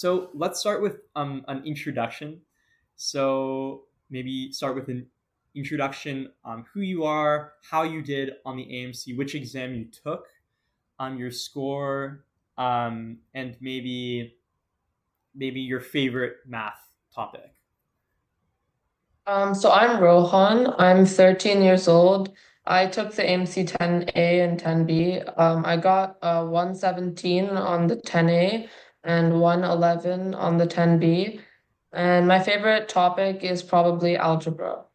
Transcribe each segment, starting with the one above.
So let's start with an introduction. So maybe start with an introduction on who you are, how you did on the AMC, which exam you took, your score, and maybe your favorite math topic. So I'm Rohan. I'm 13 years old. I took the AMC 10A and 10B. I got 117 on the 10A and 111 on the 10B. And my favorite topic is probably algebra.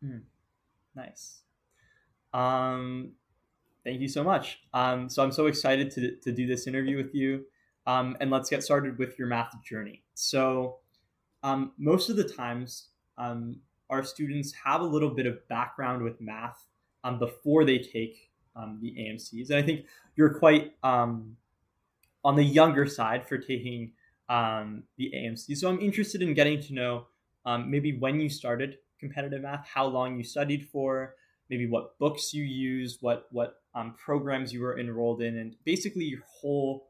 Hmm, nice. Um, Thank you so much. So I'm so excited to do this interview with you. And let's get started with your math journey. So most of the times, our students have a little bit of background with math before they take the AMCs. And I think you're quite on the younger side for taking the AMC. So I'm interested in getting to know maybe when you started competitive math, how long you studied for, maybe what books you used, what programs you were enrolled in, and basically your whole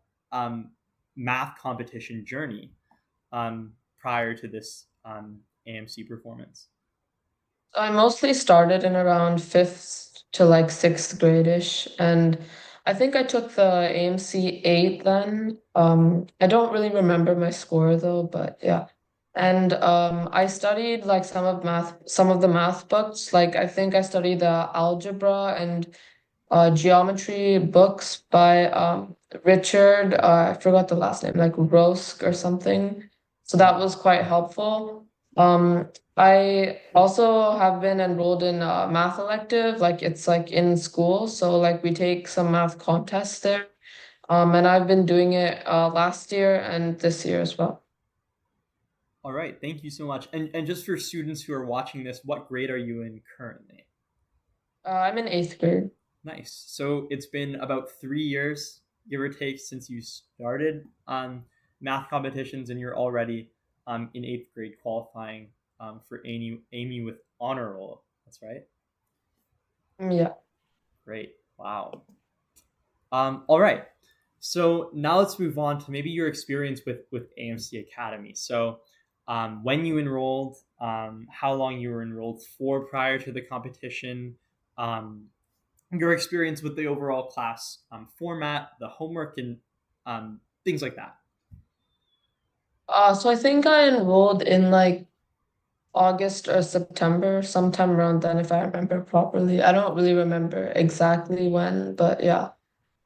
math competition journey prior to this AMC performance. I mostly started in around fifth to like sixth grade-ish, and I think I took the AMC 8 then. I don't really remember my score though, but yeah. And I studied like some of the math books. Like I think I studied the algebra and geometry books by Richard. I forgot the last name, like Rosk or something. So that Mhm. was quite helpful. I also have been enrolled in a math elective, like it's like in school. So like we take some math contests there. And I've been doing it last year and this year as well. All right, thank you so much. And just for students who are watching this, what grade are you in currently? I'm in eighth grade. Nice. So it's been about 3 years, give or take, since you started on math competitions, and you're already in eighth grade qualifying for AIME with honor roll. That's right. Yeah. Great. Wow. All right. So now let's move on to maybe your experience with AMC Academy. So when you enrolled, how long you were enrolled for prior to the competition, um, your experience with the overall class format, the homework, and things like that. So I think I enrolled in like August or September, sometime around then, if I remember properly. I don't really remember exactly when, but yeah.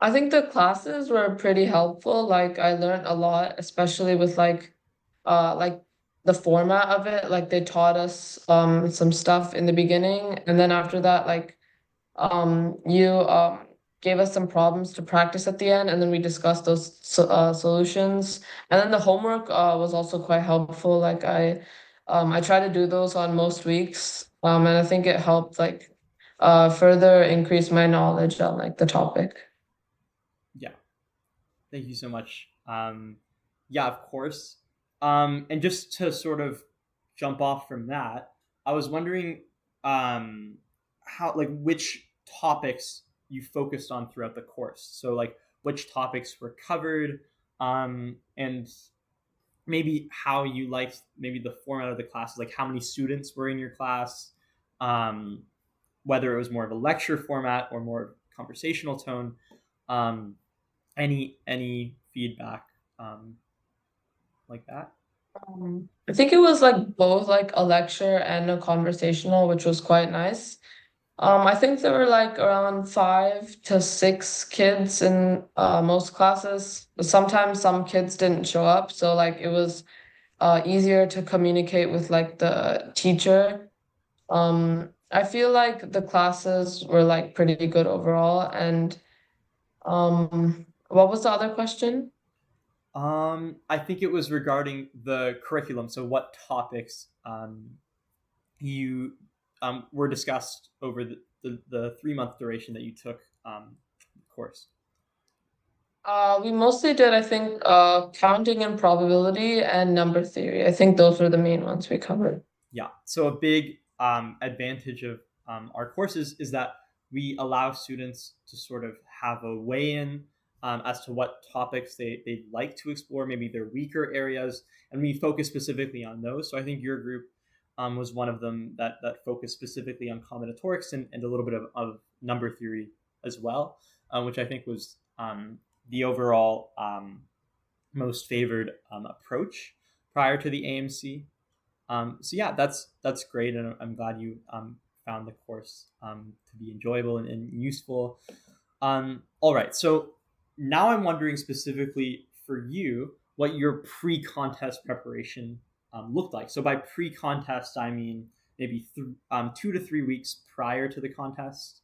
I think the classes were pretty helpful. Like I learned a lot, especially with like the format of it. Like they taught us some stuff in the beginning, and then after that, like you gave us some problems to practice at the end, and then we discussed those solutions. And then the homework was also quite helpful. Like I try to do those on most weeks, and I think it helped like further increase my knowledge on like the topic. Yeah, thank you so much. Yeah, of course. And just to sort of jump off from that, I was wondering how, like, which topics you focused on throughout the course. So, like, which topics were covered, and maybe how you liked maybe the format of the classes, like how many students were in your class, um, whether it was more of a lecture format or more conversational tone. Um, any feedback like that? I think it was like both like a lecture and a conversational, which was quite nice. I think there were like around 5 to 6 kids in most classes. Sometimes some kids didn't show up, so like it was easier to communicate with like the teacher. I feel like the classes were like pretty good overall. And what was the other question? I think it was regarding the curriculum. So, what topics you were discussed over the 3 month duration that you took the course? We mostly did, I think, counting and probability and number theory. I think those were the main ones we covered. Yeah. So, a big advantage of our courses is that we allow students to sort of have a weigh in as to what topics they'd like to explore, maybe their weaker areas, and we focus specifically on those. So I think your group was one of them that focused specifically on combinatorics and a little bit of number theory as well, which I think was the overall most favored approach prior to the AMC. So yeah, that's great, and I'm glad you found the course to be enjoyable and useful. All right, so now I'm wondering specifically for you what your pre-contest preparation looked like. So by pre-contest, I mean maybe 2 to 3 weeks prior to the contest,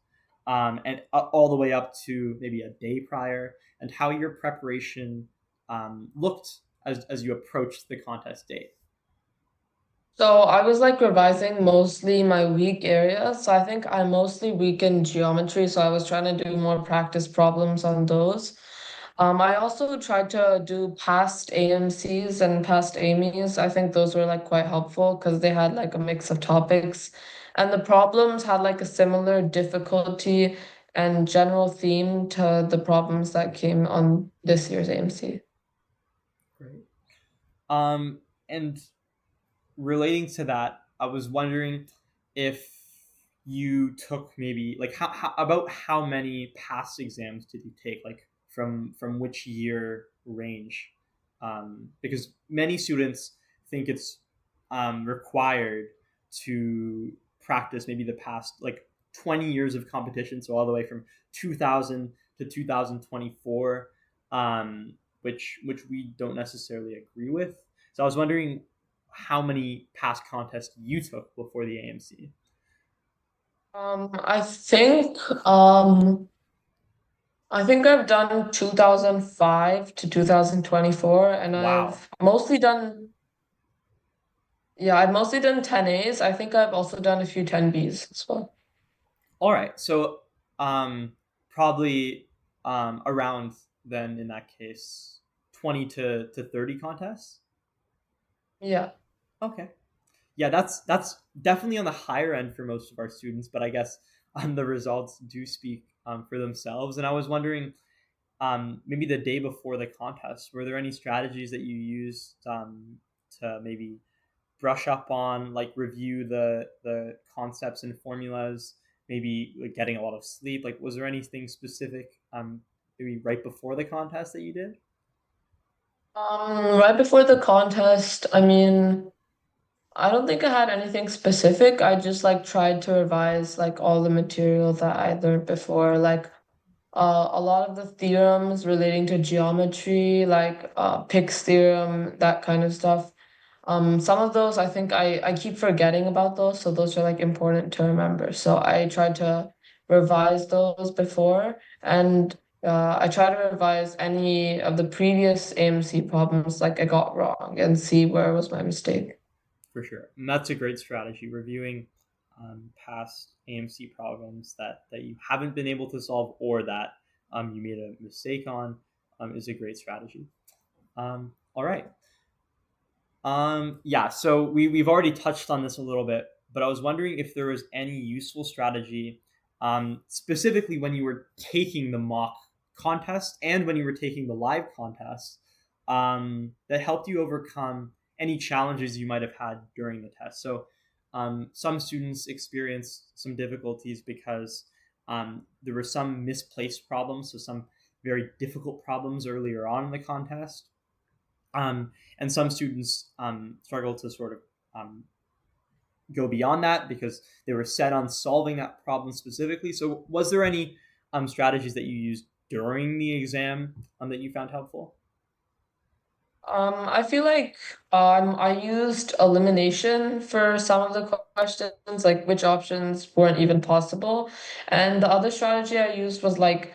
and all the way up to maybe a day prior, and how your preparation looked as you approached the contest date. So I was like revising mostly my weak areas. So I think I'm mostly weak in geometry, so I was trying to do more practice problems on those. I also tried to do past AMCs and past AIMEs. I think those were like quite helpful because they had like a mix of topics, and the problems had like a similar difficulty and general theme to the problems that came on this year's AMC. Great. And relating to that, I was wondering if you took maybe like about how many past exams did you take, like from which year range? Because many students think it's required to practice maybe the past like 20 years of competition, so all the way from 2000 to 2024, which we don't necessarily agree with. So I was wondering how many past contests you took before the AMC. I think um I think I've done 2005 to 2024, and Wow. I've mostly done 10 A's. I think I've also done a few 10 B's as well. All right. So probably around then in that case 20 to 30 contests. Yeah. Okay. Yeah, that's definitely on the higher end for most of our students, but I guess the results do speak for themselves. And I was wondering, maybe the day before the contest, were there any strategies that you used to maybe brush up on, like review the concepts and formulas, maybe like getting a lot of sleep? Like, was there anything specific maybe right before the contest that you did? Right before the contest, I mean, I don't think I had anything specific. I just like tried to revise like all the material that I learned before, like a lot of the theorems relating to geometry, like Pick's theorem, that kind of stuff. Some of those I keep forgetting about those, so those are like important to remember. So I tried to revise those before, and I try to revise any of the previous AMC problems like I got wrong and see where was my mistake. For sure, and that's a great strategy. Reviewing past AMC problems that you haven't been able to solve, or that you made a mistake on, is a great strategy. All right. Yeah, so we've already touched on this a little bit, but I was wondering if there was any useful strategy, specifically when you were taking the mock contest and when you were taking the live contest, that helped you overcome any challenges you might have had during the test. So some students experienced some difficulties because there were some misplaced problems, so some very difficult problems earlier on in the contest, and some students struggle to sort of go beyond that because they were set on solving that problem specifically. So, was there any strategies that you used during the exam that you found helpful? I feel like I used elimination for some of the questions, like which options weren't even possible. And the other strategy I used was like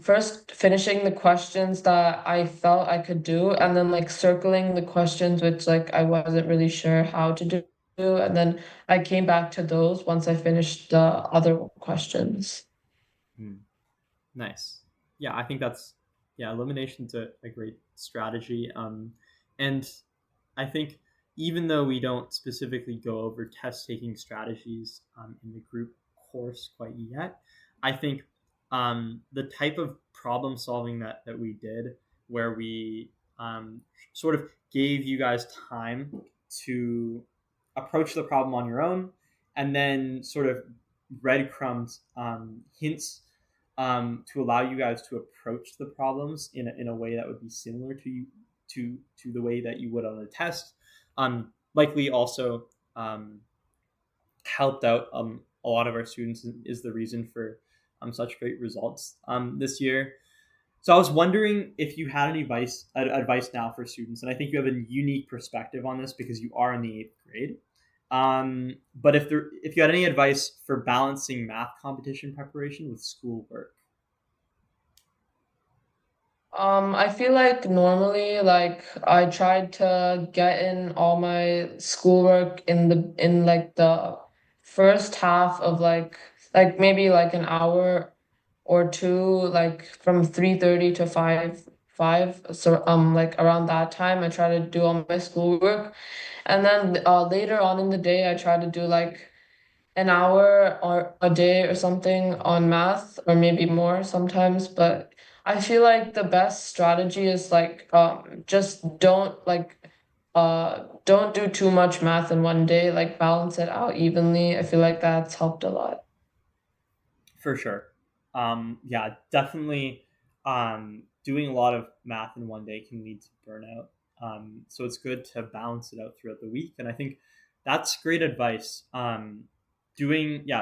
first finishing the questions that I felt I could do, and then like circling the questions which like I wasn't really sure how to do. And then I came back to those once I finished the other questions. Hmm. Nice. Yeah, I think that's, yeah, elimination's a great strategy. And I think even though we don't specifically go over test taking strategies in the group course quite yet, I think the type of problem solving that we did, where we sort of gave you guys time to approach the problem on your own, and then sort of breadcrumbs, hints, to allow you guys to approach the problems in a way that would be similar to you to the way that you would on a test. Likely also helped out a lot of our students, is the reason for such great results this year. So I was wondering if you had any advice now for students, and I think you have a unique perspective on this because you are in the 8th grade. But if you had any advice for balancing math competition preparation with schoolwork. I feel like normally, like I tried to get in all my schoolwork in like the first half of like maybe like an hour or two, like from 3:30 to 5. So like around that time I try to do all my schoolwork. And then later on in the day I try to do like an hour or a day or something on math, or maybe more sometimes. But I feel like the best strategy is like just don't do too much math in one day, like balance it out evenly. I feel like that's helped a lot. For sure. Yeah, definitely. Doing a lot of math in one day can lead to burnout. So it's good to balance it out throughout the week. And I think that's great advice.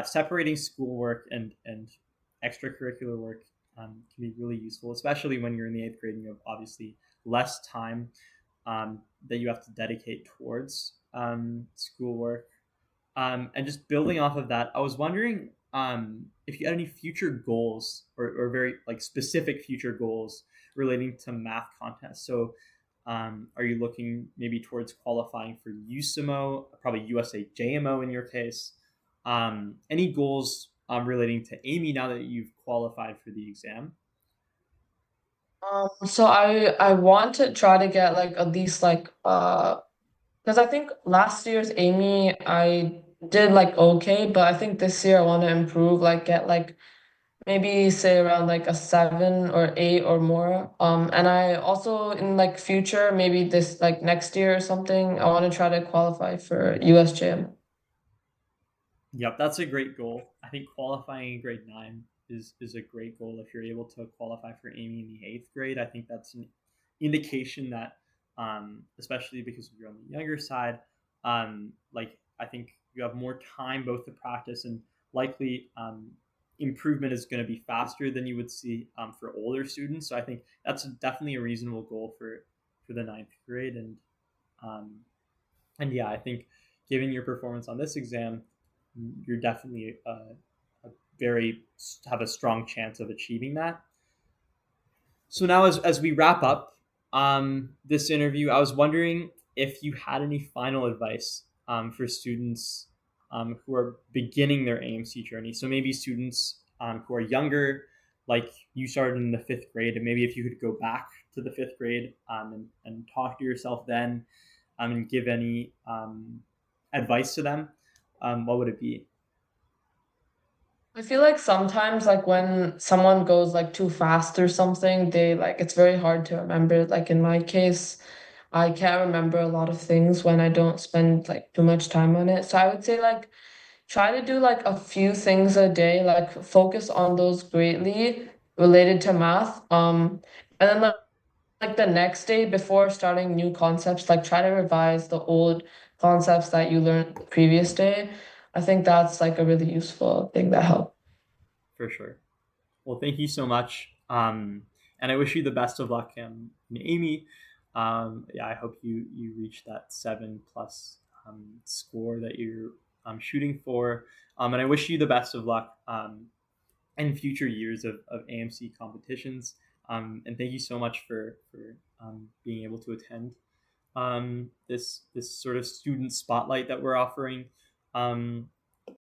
Separating schoolwork and extracurricular work can be really useful, especially when you're in the 8th grade and you have obviously less time that you have to dedicate towards schoolwork. And just building off of that, I was wondering if you had any future goals, or very like specific future goals relating to math contests. So, are you looking maybe towards qualifying for USIMO, probably USA JMO in your case? Any goals relating to AIME now that you've qualified for the exam? So I want to try to get like at least like because I think last year's Amy I did like okay, but I think this year I want to improve, like get like maybe say around like a 7 or 8 or more. And I also in like future, maybe this like next year or something, I want to try to qualify for USGM. Yep, that's a great goal. I think qualifying in grade 9 is a great goal. If you're able to qualify for AIME in the 8th grade, I think that's an indication that, especially because you're on the younger side, like I think you have more time both to practice, and likely improvement is going to be faster than you would see for older students. So I think that's definitely a reasonable goal for the 9th grade, um, and yeah, I think given your performance on this exam, you're definitely a very have a strong chance of achieving that. So now, as we wrap up this interview, I was wondering if you had any final advice for students who are beginning their AMC journey. So maybe students who are younger, like you started in the 5th grade, and maybe if you could go back to the 5th grade and talk to yourself then, and give any advice to them, what would it be? I feel like sometimes like when someone goes like too fast or something, they like it's very hard to remember. Like in my case, I can't remember a lot of things when I don't spend like too much time on it. So I would say like try to do like a few things a day, like focus on those greatly related to math. And then like the next day before starting new concepts, like try to revise the old concepts that you learned the previous day. I think that's like a really useful thing that helps. For sure. Well, thank you so much. And I wish you the best of luck in AIME. Yeah, I hope you reach that 7+ score that you're shooting for. And I wish you the best of luck in future years of AMC competitions. And thank you so much for being able to attend this sort of student spotlight that we're offering.